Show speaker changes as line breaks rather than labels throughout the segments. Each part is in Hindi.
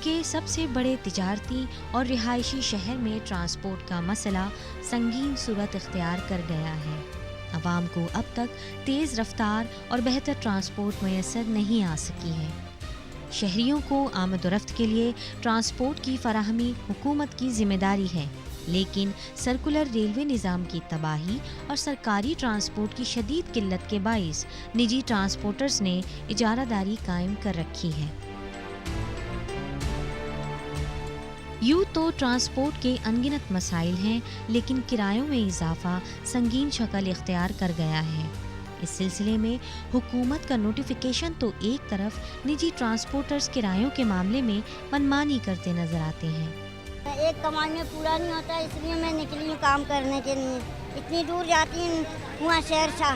के सबसे बड़े तिजारती और रिहायशी शहर में ट्रांसपोर्ट का मसला संगीन सूरत इख्तियार कर गया है। अवाम को अब तक तेज़ रफ्तार और बेहतर ट्रांसपोर्ट मैसर नहीं आ सकी है। शहरियों को आमद-ओ-रफ्त के लिए ट्रांसपोर्ट की फराहमी हुकूमत की जिम्मेदारी है, लेकिन सर्कुलर रेलवे निज़ाम की तबाही और सरकारी ट्रांसपोर्ट की शदीद किल्लत के बाइस निजी ट्रांसपोर्टर्स ने इजारादारी कायम कर रखी है। यूँ तो ट्रांसपोर्ट के अनगिनत मसाइल हैं, लेकिन किरायों में इजाफा संगीन शक्ल इख्तियार कर गया है। इस सिलसिले में हुकूमत का नोटिफिकेशन तो एक तरफ निजी ट्रांसपोर्टर्स किरायों के मामले में मनमानी करते नजर आते हैं।
एक कमाई में पूरा नहीं होता, इसलिए मैं निकली हूँ काम करने के लिए। इतनी दूर जाती हूँ वहाँ शहर शाह,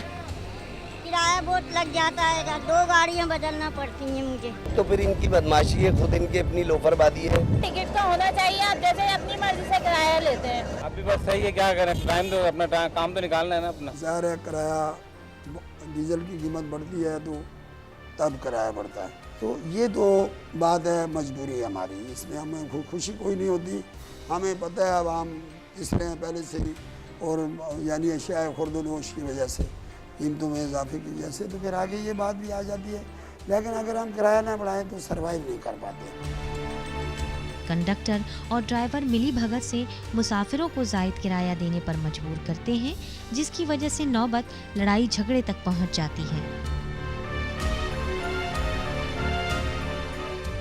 किराया बहुत लग जाता है, 2 गाड़ियाँ बदलना पड़ती हैं मुझे।
तो फिर इनकी बदमाशी है, खुद इनकी अपनी लोफरबादी है।
टिकट तो होना चाहिए, आप जैसे अपनी मर्जी से किराया लेते हैं।
अभी बस सही है, क्या करें, टाइम तो अपना काम तो निकालना है ना अपना।
ज़ाहिर है किराया, डीजल की कीमत बढ़ती है तो तब किराया बढ़ता है, तो ये तो बात है, मजबूरी है हमारी, इसमें हमें खुशी कोई नहीं होती। हमें पता है अब हम इसलिए पहले से ही, और यानी अशिया खुर्द-ओ-नोश की वजह से, कीमतों में इजाफे की वजह से, तो फिर आगे ये बात भी आ जाती है। लेकिन अगर हम किराया ना बढ़ाएं तो सर्वाइव नहीं कर पाते।
कंडक्टर और ड्राइवर मिली भगत से मुसाफिरों को जायद किराया देने पर मजबूर करते हैं, जिसकी वजह से नौबत लड़ाई झगड़े तक पहुंच जाती है।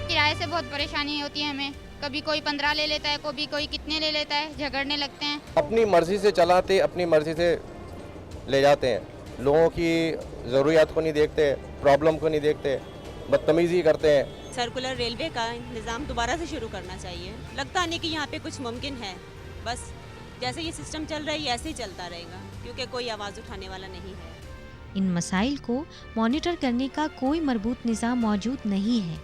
किराए से बहुत परेशानी होती है हमें, कभी कोई 15 ले लेता है, कभी कोई कितने ले लेता है, झगड़ने लगते हैं।
अपनी मर्जी से चलाते, अपनी मर्जी से ले जाते हैं, लोगों की ज़रूरियात को नहीं देखते, प्रॉब्लम को नहीं देखते, बदतमीज़ी करते हैं।
सर्कुलर रेलवे का निज़ाम दोबारा से शुरू करना चाहिए। लगता नहीं कि यहाँ पे कुछ मुमकिन है, बस जैसे ये सिस्टम चल रहा है ऐसे ही चलता रहेगा, क्योंकि कोई आवाज़ उठाने वाला नहीं है।
इन मसाइल को मॉनिटर करने का कोई मरबूत निज़ाम मौजूद नहीं है।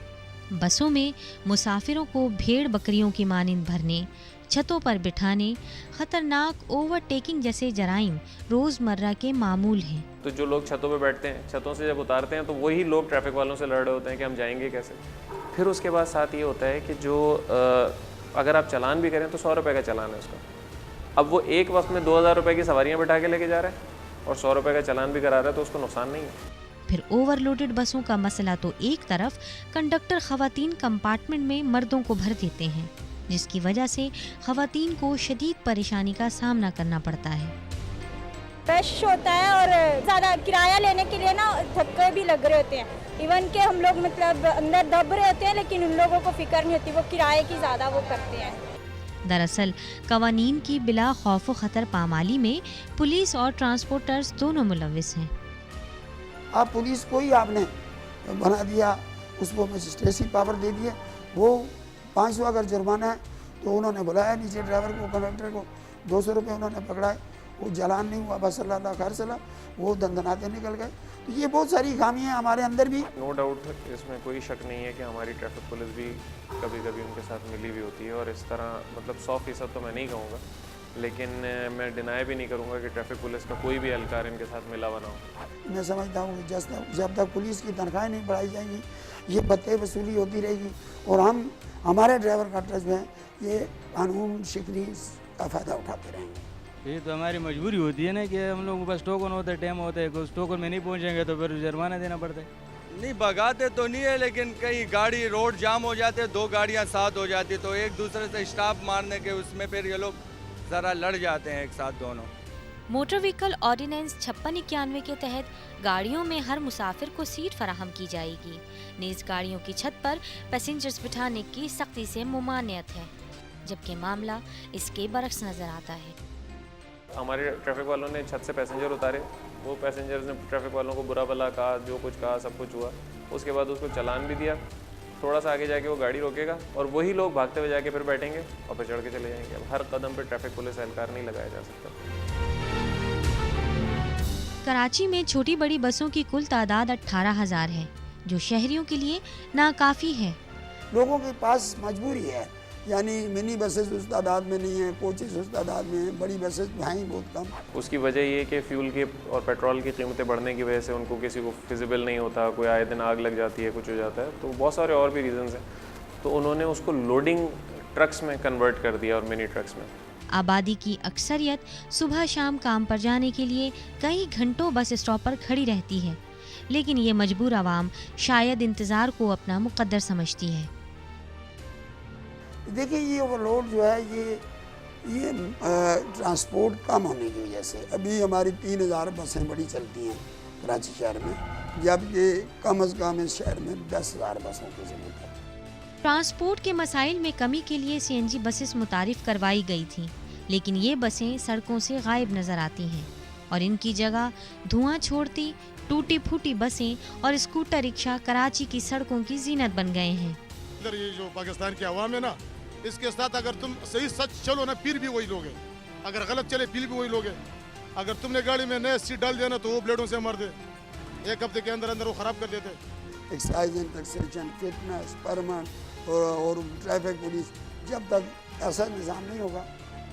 बसों में मुसाफिरों को भेड़ बकरियों की मानिंद भरने, छतों पर बिठाने, खतरनाक ओवरटेकिंग जैसे जराइम रोज़मर्रा के मामूल हैं।
तो जो लोग छतों पे बैठते हैं, छतों से जब उतारते हैं तो वही लोग ट्रैफिक वालों से लड़ रहे होते हैं कि हम जाएंगे कैसे। फिर उसके बाद साथ ये होता है कि जो अगर आप चालान भी करें तो 100 रुपये का चालान है उसका। अब वो एक वक्त में 2000 रुपये की सवारियाँ बैठा के लेके जा रहे हैं और 100 रुपये का चालान भी करा रहा है, तो उसको नुकसान नहीं है।
फिर ओवरलोडेड बसों का मसला तो एक तरफ, कंडक्टर खवातीन कंपार्टमेंट में मर्दों को भर देते हैं, जिसकी वजह से खवातीन को शदीद परेशानी का सामना करना पड़ता है।
रश होता है और ज़्यादा किराया लेने के लिए ना धक्के भी लग रहे होते हैं। इवन के हम लोग मतलब अंदर दब रहे होते हैं, लेकिन उन लोगों को फिक्र नहीं होती, वो किराए की ज़्यादा वो करते हैं।
दरअसल कवानीन की बिला खौफ व खतर पामाली में पुलिस और ट्रांसपोर्टर्स दोनों मुलविस हैं।
आप पुलिस को ही आपने बना दिया, उसको मजिस्ट्रेसी पावर दे दिए, वो 500 अगर जुर्माना है तो उन्होंने बुलाया नीचे ड्राइवर को, कंडक्टर को 200 रुपये उन्होंने पकड़ाए, वो चालान नहीं हुआ, बस अल्लाह खैर चला, वो दंदनाते निकल गए। तो ये बहुत सारी खामियां हैं हमारे अंदर भी।
नो डाउट, इसमें कोई शक नहीं है कि हमारी ट्रैफिक पुलिस भी कभी कभी उनके साथ मिली भी होती है, और इस तरह मतलब 100% तो मैं नहीं कहूँगा, लेकिन मैं डिनाई भी नहीं करूँगा कि ट्रैफिक पुलिस का कोई भी एहलकार इनके साथ मिला बना हो।
मैं समझता हूँ जब तक पुलिस की तनख्वाहें नहीं बढ़ाई जाएंगी, ये भत्ते वसूली होती रहेगी, और हमारे ड्राइवर कंडक्टर जो हैं ये कानून शिकनी का फ़ायदा उठाते रहेंगे।
ये तो हमारी मजबूरी होती है ना कि हम लोग बस टोकन होता है, टाइम होता है, उस टोकन में नहीं पहुँचेंगे तो फिर जुर्माना देना पड़ता है।
नहीं भगाते तो नहीं है, लेकिन कई गाड़ी रोड जाम हो जाते हैं, 2 गाड़ियाँ साथ हो जाती, तो एक दूसरे से स्टॉप मारने के उसमें फिर ये लोग ज़रा लड़ जाते हैं एक साथ दोनों।
मोटर व्हीकल ऑर्डिनेंस 5691 के तहत गाड़ियों में हर मुसाफिर को सीट फराहम की जाएगी। नीज गाड़ियों की छत पर पैसेंजर्स बिठाने की सख्ती से मुमानियत है, जबकि मामला इसके बरक्स नजर आता है।
हमारे ट्रैफिक वालों ने छत से पैसेंजर उतारे, वो पैसेंजर्स ने ट्रैफिक वालों को बुरा भला कहा, जो कुछ कहा सब कुछ हुआ, उसके बाद उसको चालान भी दिया। थोड़ा सा आगे जाके वो गाड़ी रोकेगा और वही लोग भागते हुए जाके फिर बैठेंगे और फिर चढ़ के चले जाएंगे। अब हर कदम पे ट्रैफिक पुलिस एहलकार नहीं लगाया जा सकता।
कराची में छोटी बड़ी बसों की कुल तादाद 18,000 है, जो शहरियों के लिए नाकाफ़ी है।
लोगों के पास मजबूरी है, यानी मिनी बसेस उस तादाद में नहीं है, कोचेस उस तादाद में हैं, बड़ी बसेस हैं ही बहुत कम।
उसकी वजह ये कि फ्यूल की और पेट्रोल की कीमतें बढ़ने की वजह से उनको किसी को फिजिबल नहीं होता, कोई आए दिन आग लग जाती है, कुछ हो जाता है, तो बहुत सारे और भी रीज़न्स हैं। तो उन्होंने उसको लोडिंग ट्रक्स में कन्वर्ट कर दिया और मिनी ट्रक्स में।
आबादी की अक्सरियत सुबह शाम काम पर जाने के लिए कई घंटों बस स्टॉप पर खड़ी रहती है, लेकिन ये मजबूर आवाम शायद इंतज़ार को अपना मुकद्दर समझती है।
देखिए ये ओवरलोड जो है ये ट्रांसपोर्ट कम होने की वजह से अभी हमारी 3000 बसें बड़ी चलती हैं कराची शहर में, जबकि कम से कम इस शहर में 10,000 बसों की ज़रूरत है।
ट्रांसपोर्ट के मसाइल में कमी के लिए CNG बसेस मुतारिफ करवाई गई थीं, लेकिन ये बसें सड़कों से गायब नजर आती हैं और इनकी जगह धुआं छोड़ती टूटी फूटी बसें और स्कूटर रिक्शा कराची की सड़कों की जीनत बन गए हैं।
इधर ये जो पाकिस्तान की आवाम है ना, इसके साथ अगर तुम सही सच चलो ना फिर भी वही लोग हैं, अगर गलत चले फिर भी वही लोग हैं। अगर तुमने गाड़ी में नया सीट डाल दिया ना तो वो ब्लेडों से मर दे, 1 हफ्ते के अंदर अंदर वो ख़राब कर देते।
Excise and taxation, fitness, permit और ट्रैफिक पुलिस, जब तक ऐसा निज़ाम नहीं होगा,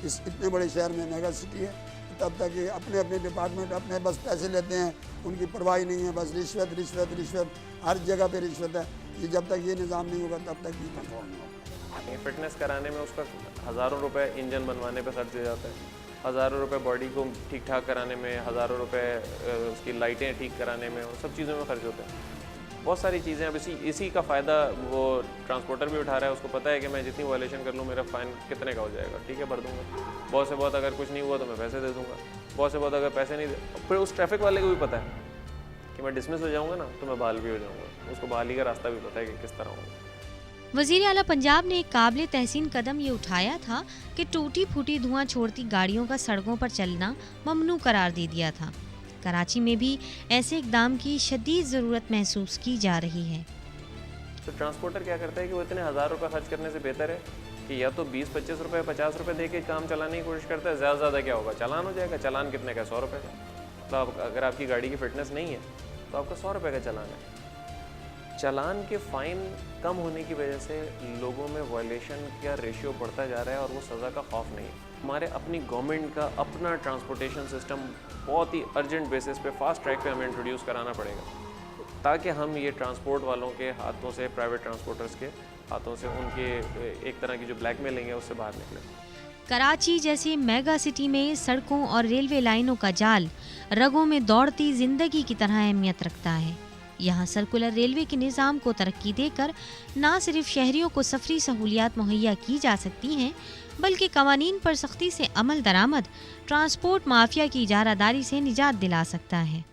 इस इतने बड़े शहर में मेगा सिटी है, तब तक ये अपने अपने डिपार्टमेंट अपने बस पैसे लेते हैं, उनकी परवाही नहीं है, बस रिश्वत रिश्वत रिश्वत, हर जगह पे रिश्वत है। ये जब तक ये निज़ाम नहीं होगा तब तक ये कंट्रोल नहीं होगा।
फिटनेस कराने में उसका हज़ारों रुपए इंजन बनवाने पे खर्च हो जाता है, हज़ारों रुपए बॉडी को ठीक ठाक कराने में, हज़ारों रुपए उसकी लाइटें ठीक कराने में, और सब चीज़ों में खर्च होता है। बहुत सारी चीज़ें अब इसी का फ़ायदा वो ट्रांसपोर्टर भी उठा रहा है। उसको पता है कि मैं जितनी वायलेशन कर लूँ मेरा फ़ाइन कितने का हो जाएगा, ठीक है भर दूंगा, बहुत से बहुत अगर कुछ नहीं हुआ तो मैं पैसे दे दूंगा, बहुत से बहुत अगर पैसे नहीं दे, फिर उस ट्रैफिक वाले को भी पता है कि मैं डिसमिस हो जाऊँगा ना तो मैं बहाल भी हो जाऊँगा, उसको बहाली का रास्ता भी पता है कि किस तरह होगा।
वज़ीर आला पंजाब ने एक काबिल तहसीन कदम ये उठाया था कि टूटी फूटी धुआं छोड़ती गाड़ियों का सड़कों पर चलना ममनू करार दे दिया था। कराची में भी ऐसे इक़दाम की शदीद ज़रूरत महसूस की जा रही है।
तो ट्रांसपोर्टर क्या करता है कि वो इतने 1000 रुपये खर्च करने से बेहतर है कि या तो 20-25 रुपये 50 रुपये दे के काम चलाने की कोशिश करता है, ज़्यादा से ज़्यादा क्या होगा, चालान हो जाएगा। चालान कितने का, 100 रुपये का। तो अब अगर आपकी गाड़ी की फिटनेस नहीं है तो आपका 100 रुपये का चालान है। चालान के फ़ाइन कम होने की वजह से लोगों में वायलेशन का रेशियो बढ़ता जा रहा है और वो सज़ा का खौफ नहीं है। हमारे अपनी गवर्नमेंट का अपना ट्रांसपोर्टेशन सिस्टम बहुत ही अर्जेंट बेसिस पे फास्ट ट्रैक पे हमें इंट्रोड्यूस कराना पड़ेगा, ताकि हम ये ट्रांसपोर्ट वालों के हाथों से, प्राइवेट ट्रांसपोर्टर्स के हाथों से, उनके एक तरह की जो ब्लैकमेलिंग है उससे बाहर निकले।
कराची जैसी मेगा सिटी में सड़कों और रेलवे लाइनों का जाल रगों में दौड़ती जिंदगी की तरह अहमियत रखता है। यहाँ सर्कुलर रेलवे के निज़ाम को तरक्की देकर न सिर्फ शहरियों को सफरी सहूलियात मुहैया की जा सकती हैं, बल्कि कवानीन पर सख्ती से अमल दरामद ट्रांसपोर्ट माफिया की इजारादारी से निजात दिला सकता है।